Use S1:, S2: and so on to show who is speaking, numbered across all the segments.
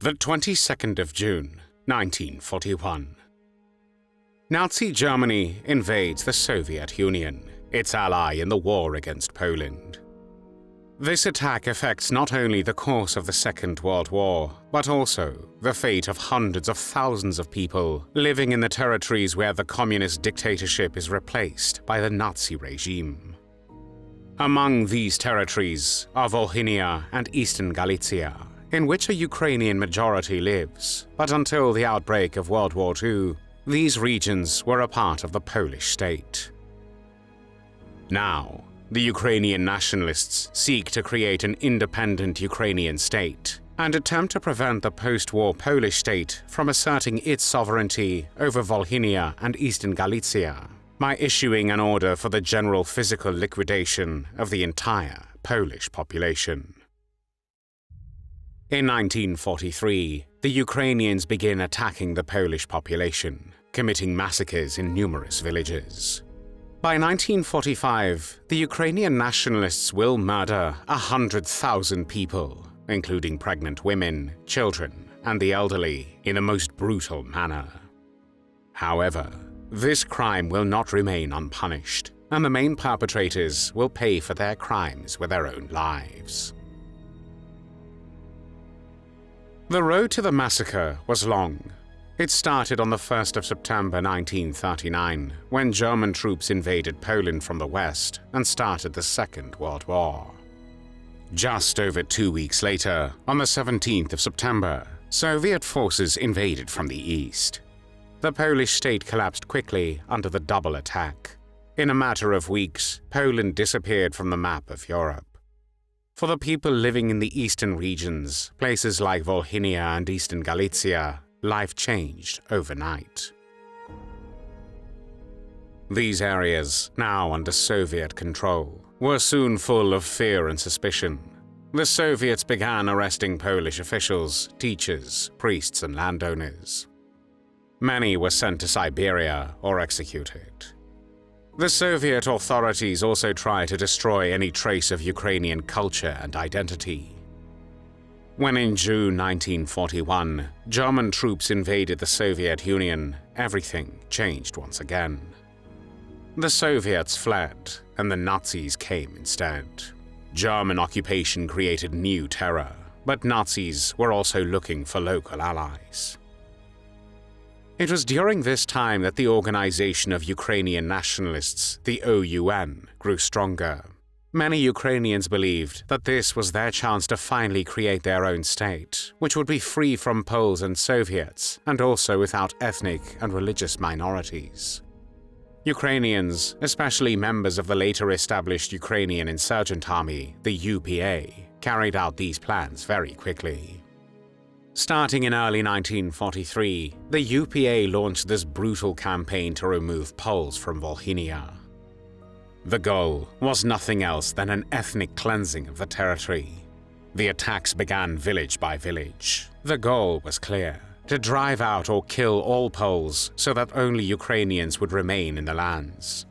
S1: The 22nd of June, 1941. Nazi Germany invades the Soviet Union, its ally in the war against Poland. This attack affects not only the course of the Second World War, but also the fate of hundreds of thousands of people living in the territories where the communist dictatorship is replaced by the Nazi regime. Among these territories are Volhynia and Eastern Galicia, in which a Ukrainian majority lives, but until the outbreak of World War II, these regions were a part of the Polish state. Now, the Ukrainian nationalists seek to create an independent Ukrainian state and attempt to prevent the post-war Polish state from asserting its sovereignty over Volhynia and Eastern Galicia by issuing an order for the general physical liquidation of the entire Polish population. In 1943, the Ukrainians begin attacking the Polish population, committing massacres in numerous villages. By 1945, the Ukrainian nationalists will murder 100,000 people, including pregnant women, children, and the elderly, in the most brutal manner. However, this crime will not remain unpunished, and the main perpetrators will pay for their crimes with their own lives. The road to the massacre was long. It started on the 1st of September 1939, when German troops invaded Poland from the west and started the Second World War. Just over 2 weeks later, on the 17th of September, Soviet forces invaded from the east. The Polish state collapsed quickly under the double attack. In a matter of weeks, Poland disappeared from the map of Europe. For the people living in the eastern regions, places like Volhynia and Eastern Galicia, life changed overnight. These areas, now under Soviet control, were soon full of fear and suspicion. The Soviets began arresting Polish officials, teachers, priests, and landowners. Many were sent to Siberia or executed. The Soviet authorities also tried to destroy any trace of Ukrainian culture and identity. When in June 1941, German troops invaded the Soviet Union, everything changed once again. The Soviets fled, and the Nazis came instead. German occupation created new terror, but Nazis were also looking for local allies. It was during this time that the Organization of Ukrainian Nationalists, the OUN, grew stronger. Many Ukrainians believed that this was their chance to finally create their own state, which would be free from Poles and Soviets, and also without ethnic and religious minorities. Ukrainians, especially members of the later established Ukrainian Insurgent Army, the UPA, carried out these plans very quickly. Starting in early 1943, the UPA launched this brutal campaign to remove Poles from Volhynia. The goal was nothing else than an ethnic cleansing of the territory. The attacks began village by village. The goal was clear: to drive out or kill all Poles so that only Ukrainians would remain in the lands.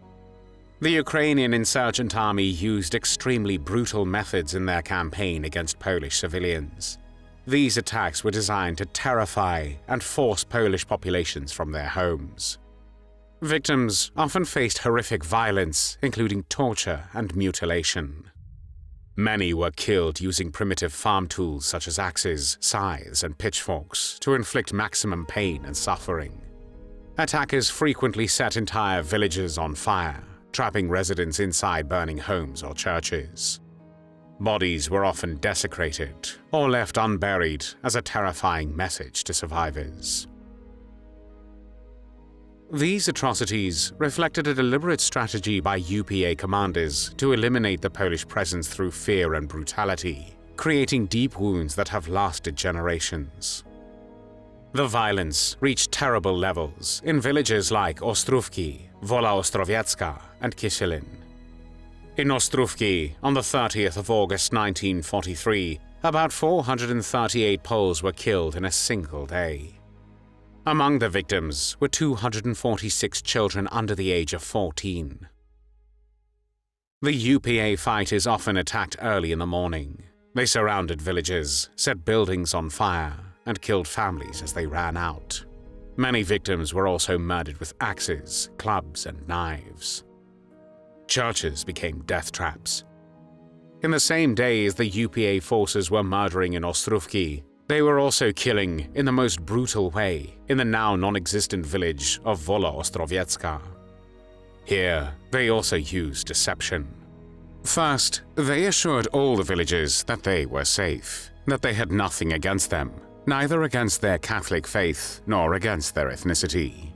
S1: The Ukrainian Insurgent Army used extremely brutal methods in their campaign against Polish civilians. These attacks were designed to terrify and force Polish populations from their homes. Victims often faced horrific violence, including torture and mutilation. Many were killed using primitive farm tools such as axes, scythes, and pitchforks to inflict maximum pain and suffering. Attackers frequently set entire villages on fire, trapping residents inside burning homes or churches. Bodies were often desecrated or left unburied as a terrifying message to survivors. These atrocities reflected a deliberate strategy by UPA commanders to eliminate the Polish presence through fear and brutality, creating deep wounds that have lasted generations. The violence reached terrible levels in villages like Ostrówki, Wola Ostrowiecka, and Kisielin. In Ostrówki, on the 30th of August 1943, about 438 Poles were killed in a single day. Among the victims were 246 children under the age of 14. The UPA fighters often attacked early in the morning. They surrounded villages, set buildings on fire, and killed families as they ran out. Many victims were also murdered with axes, clubs, and knives. Churches became death traps. In the same day as the UPA forces were murdering in Ostrówki, they were also killing in the most brutal way in the now non-existent village of Wola Ostrowiecka. Here, they also used deception. First, they assured all the villagers that they were safe, that they had nothing against them, neither against their Catholic faith nor against their ethnicity.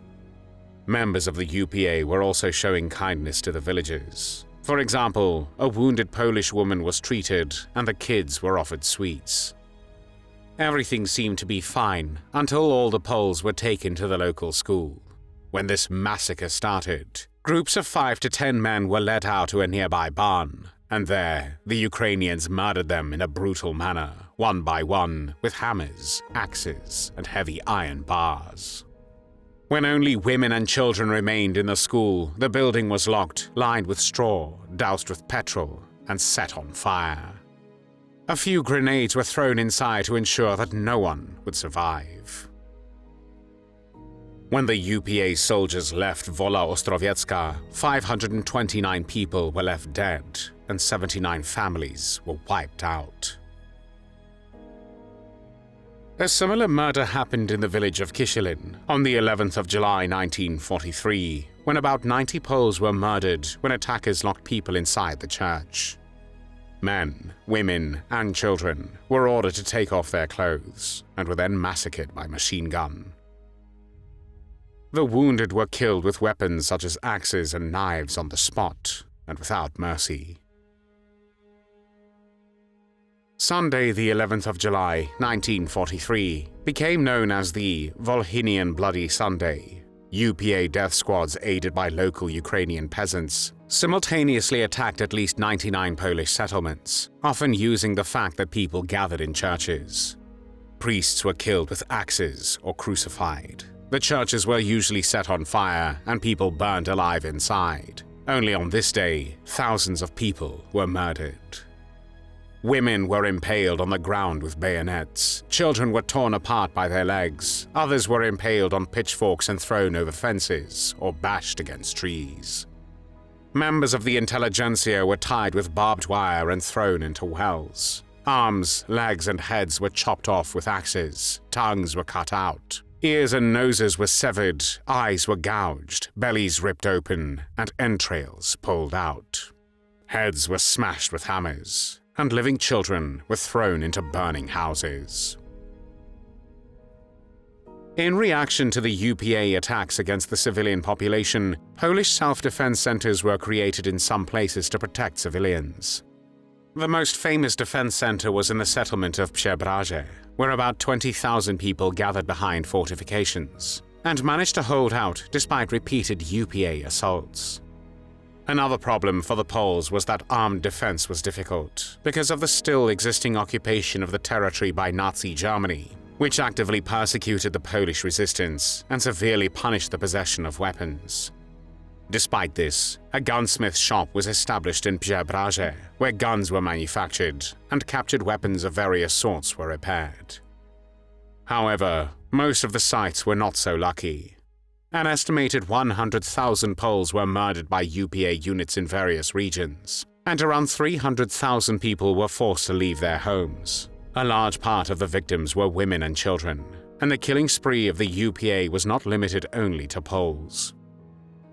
S1: Members of the UPA were also showing kindness to the villagers. For example, a wounded Polish woman was treated and the kids were offered sweets. Everything seemed to be fine until all the Poles were taken to the local school. When this massacre started, groups of 5 to 10 men were led out to a nearby barn, and there the Ukrainians murdered them in a brutal manner, one by one, with hammers, axes, and heavy iron bars. When only women and children remained in the school, the building was locked, lined with straw, doused with petrol, and set on fire. A few grenades were thrown inside to ensure that no one would survive. When the UPA soldiers left Wola Ostrowiecka, 529 people were left dead, and 79 families were wiped out. A similar murder happened in the village of Kisielin on the 11th of July 1943, when about 90 Poles were murdered when attackers locked people inside the church. Men, women, and children were ordered to take off their clothes and were then massacred by machine gun. The wounded were killed with weapons such as axes and knives on the spot and without mercy. Sunday, the 11th of July, 1943, became known as the Volhynian Bloody Sunday. UPA death squads aided by local Ukrainian peasants simultaneously attacked at least 99 Polish settlements, often using the fact that people gathered in churches. Priests were killed with axes or crucified. The churches were usually set on fire and people burned alive inside. Only on this day, thousands of people were murdered. Women were impaled on the ground with bayonets. Children were torn apart by their legs. Others were impaled on pitchforks and thrown over fences or bashed against trees. Members of the intelligentsia were tied with barbed wire and thrown into wells. Arms, legs, and heads were chopped off with axes. Tongues were cut out. Ears and noses were severed. Eyes were gouged. Bellies ripped open, and entrails pulled out. Heads were smashed with hammers, and living children were thrown into burning houses. In reaction to the UPA attacks against the civilian population, Polish self-defense centers were created in some places to protect civilians. The most famous defense center was in the settlement of Przebraże, where about 20,000 people gathered behind fortifications, and managed to hold out despite repeated UPA assaults. Another problem for the Poles was that armed defense was difficult, because of the still existing occupation of the territory by Nazi Germany, which actively persecuted the Polish resistance and severely punished the possession of weapons. Despite this, a gunsmith shop was established in Przebraże, where guns were manufactured and captured weapons of various sorts were repaired. However, most of the sites were not so lucky. An estimated 100,000 Poles were murdered by UPA units in various regions, and around 300,000 people were forced to leave their homes. A large part of the victims were women and children, and the killing spree of the UPA was not limited only to Poles.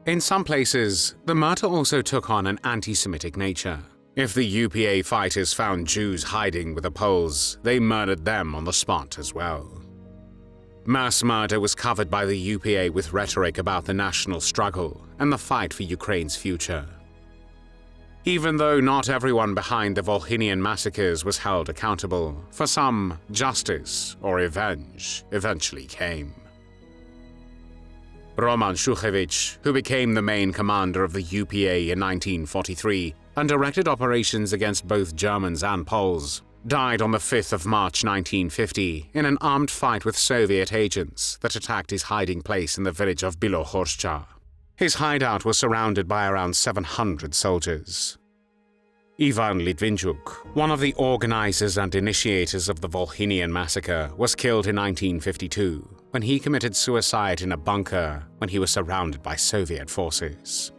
S1: In some places, the murder also took on an anti-Semitic nature. If the UPA fighters found Jews hiding with the Poles, they murdered them on the spot as well. Mass murder was covered by the UPA with rhetoric about the national struggle and the fight for Ukraine's future. Even though not everyone behind the Volhynian massacres was held accountable, for some, justice or revenge eventually came. Roman Szuchewicz, who became the main commander of the UPA in 1943 and directed operations against both Germans and Poles, died on the 5th of March 1950 in an armed fight with Soviet agents that attacked his hiding place in the village of Bilohorszcza. His hideout was surrounded by around 700 soldiers. Ivan Litvinchuk, one of the organizers and initiators of the Volhynian Massacre, was killed in 1952 when he committed suicide in a bunker when he was surrounded by Soviet forces.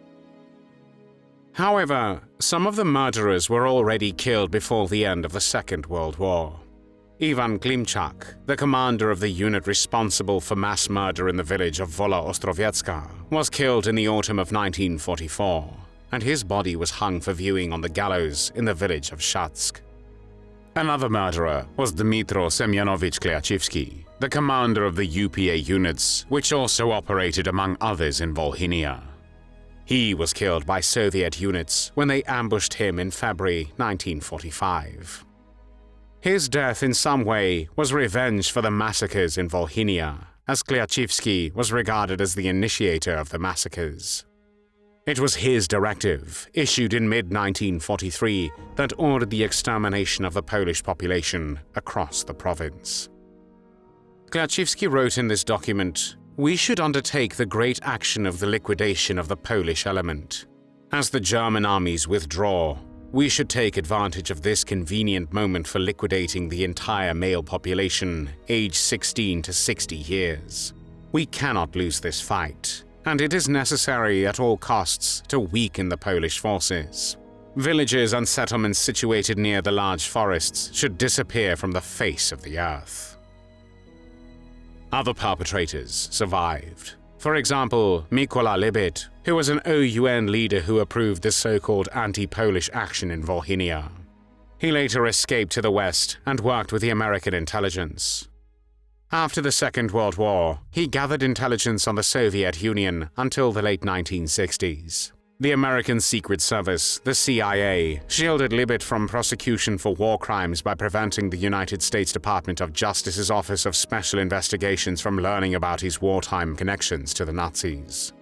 S1: However, some of the murderers were already killed before the end of the Second World War. Ivan Klimchak, the commander of the unit responsible for mass murder in the village of Wola Ostrowiecka, was killed in the autumn of 1944, and his body was hung for viewing on the gallows in the village of Shatsk. Another murderer was Dmytro Semyonovich Kliachivsky, the commander of the UPA units, which also operated among others in Volhynia. He was killed by Soviet units when they ambushed him in February 1945. His death in some way was revenge for the massacres in Volhynia, as Kliachivsky was regarded as the initiator of the massacres. It was his directive, issued in mid-1943, that ordered the extermination of the Polish population across the province. Kliachivsky wrote in this document, "We should undertake the great action of the liquidation of the Polish element. As the German armies withdraw, we should take advantage of this convenient moment for liquidating the entire male population, aged 16 to 60 years. We cannot lose this fight, and it is necessary at all costs to weaken the Polish forces. Villages and settlements situated near the large forests should disappear from the face of the earth." Other perpetrators survived. For example, Mykola Libit, who was an OUN leader who approved the so-called anti-Polish action in Volhynia. He later escaped to the West and worked with the American intelligence. After the Second World War, he gathered intelligence on the Soviet Union until the late 1960s. The American Secret Service, the CIA, shielded Libit from prosecution for war crimes by preventing the United States Department of Justice's Office of Special Investigations from learning about his wartime connections to the Nazis.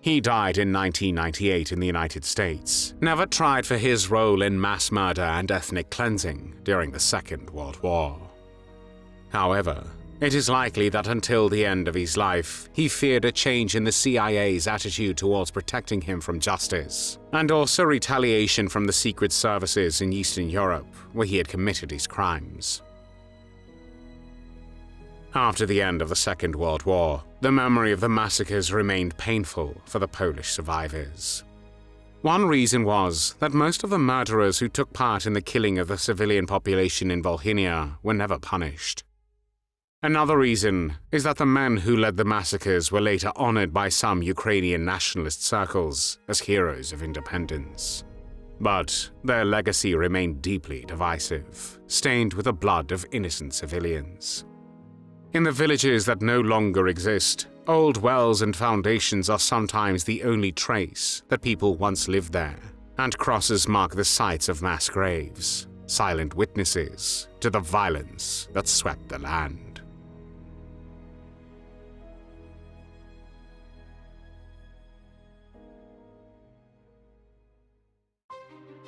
S1: He died in 1998 in the United States, never tried for his role in mass murder and ethnic cleansing during the Second World War. However, it is likely that until the end of his life, he feared a change in the CIA's attitude towards protecting him from justice, and also retaliation from the secret services in Eastern Europe, where he had committed his crimes. After the end of the Second World War, the memory of the massacres remained painful for the Polish survivors. One reason was that most of the murderers who took part in the killing of the civilian population in Volhynia were never punished. Another reason is that the men who led the massacres were later honored by some Ukrainian nationalist circles as heroes of independence. But their legacy remained deeply divisive, stained with the blood of innocent civilians. In the villages that no longer exist, old wells and foundations are sometimes the only trace that people once lived there, and crosses mark the sites of mass graves, silent witnesses to the violence that swept the land.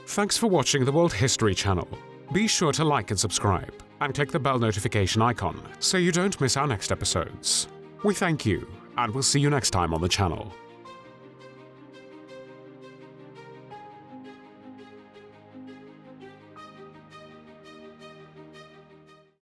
S2: Thanks for watching the World History Channel. Be sure to like and subscribe, and click the bell notification icon so you don't miss our next episodes. We thank you, and we'll see you next time on the channel.